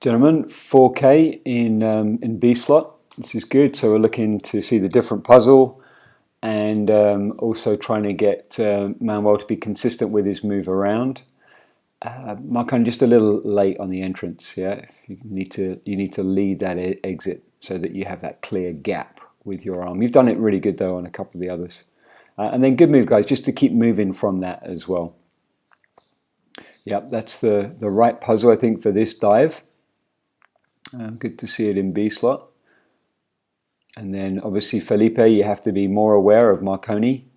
Gentlemen, 4K in B slot. This is good. So we're looking to see the different puzzle and also trying to get Manuel to be consistent with his move around. Marconi just a little late on the entrance. Yeah, you need to lead that exit so that you have that clear gap with your arm. You've done it really good though on a couple of the others, and then good move, guys. Just to keep moving from that as well. Yep, that's the right puzzle I think for this dive. Good to see it in B slot. And then obviously Felipe, you have to be more aware of Marconi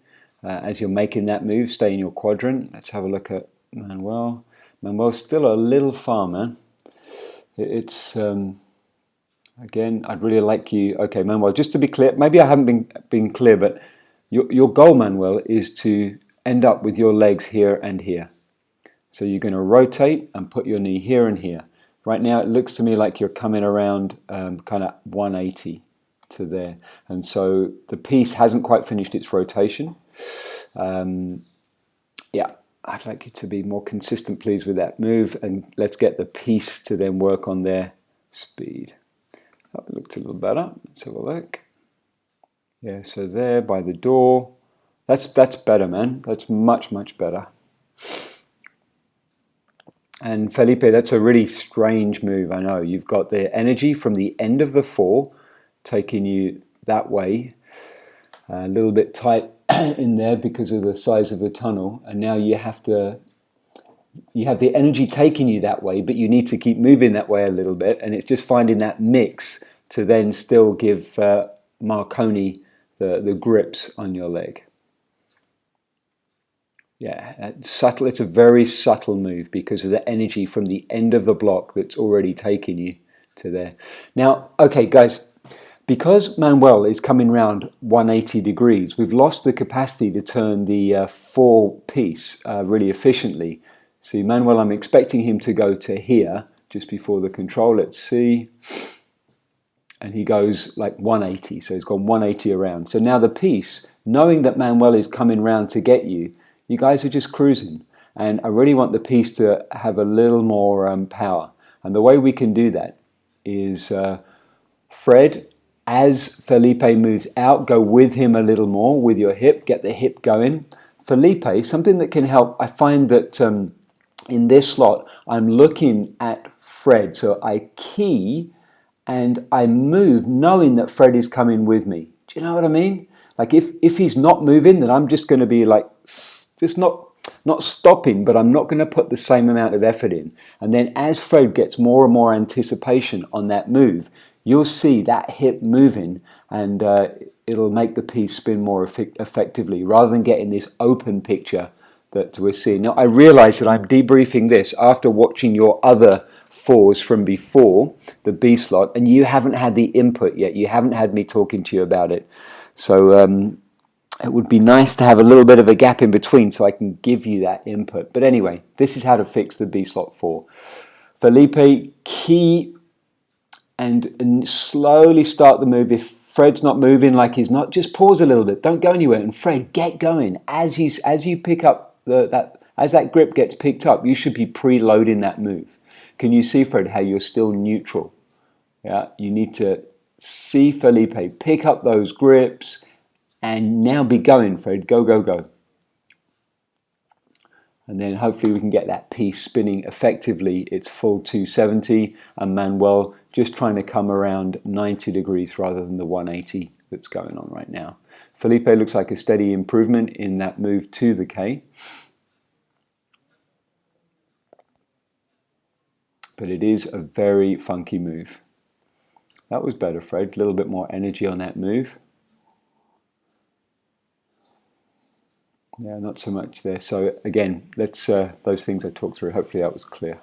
as you're making that move. Stay in your quadrant. Let's have a look at Manuel. Manuel's still a little far, man. It's again, I'd really like you. Okay, Manuel, just to be clear, maybe I haven't been clear, but your goal, Manuel, is to end up with your legs here and here. So you're going to rotate and put your knee here and here. Right now it looks to me like you're coming around kind of 180 to there. And so the piece hasn't quite finished its rotation. Yeah, I'd like you to be more consistent, please, with that move. And let's get the piece to then work on their speed. That looked a little better. Let's have a look. Yeah, so there by the door. That's better, man. That's much, much better. And Felipe, that's a really strange move, I know. You've got the energy from the end of the 4 taking you that way. A little bit tight in there because of the size of the tunnel. And now you have the energy taking you that way, but you need to keep moving that way a little bit. And it's just finding that mix to then still give Marconi the grips on your leg. Yeah, subtle. It's a very subtle move because of the energy from the end of the block that's already taken you to there. Now, okay, guys, because Manuel is coming round 180 degrees, we've lost the capacity to turn the 4 piece really efficiently. See, Manuel, I'm expecting him to go to here just before the control. Let's see. And he goes like 180, so he's gone 180 around. So now the piece, knowing that Manuel is coming round to get you, you guys are just cruising, and I really want the piece to have a little more power. And the way we can do that is Fred, as Felipe moves out, go with him a little more with your hip, get the hip going. Felipe, something that can help, I find that in this slot, I'm looking at Fred, so I key and I move knowing that Fred is coming with me. Do you know what I mean? Like if he's not moving, then I'm just going to be like, just not stopping, but I'm not going to put the same amount of effort in. And then as Fred gets more and more anticipation on that move, you'll see that hip moving, and it'll make the piece spin more effectively rather than getting this open picture that we're seeing. Now, I realize that I'm debriefing this after watching your other 4s from before, the B slot, and you haven't had the input yet. You haven't had me talking to you about it. So it would be nice to have a little bit of a gap in between so I can give you that input. But anyway, this is how to fix the B slot 4. Felipe, key and slowly start the move. If Fred's not moving like he's not, just pause a little bit. Don't go anywhere. And Fred, get going. As you pick up as that grip gets picked up, you should be preloading that move. Can you see, Fred, how you're still neutral? Yeah, you need to see Felipe pick up those grips. And now be going, Fred. Go, go, go. And then hopefully we can get that piece spinning effectively. It's full 270, and Manuel just trying to come around 90 degrees rather than the 180 that's going on right now. Felipe looks like a steady improvement in that move to the K. But it is a very funky move. That was better, Fred. A little bit more energy on that move. Yeah, not so much there. So again, let's those things I talked through. Hopefully that was clear.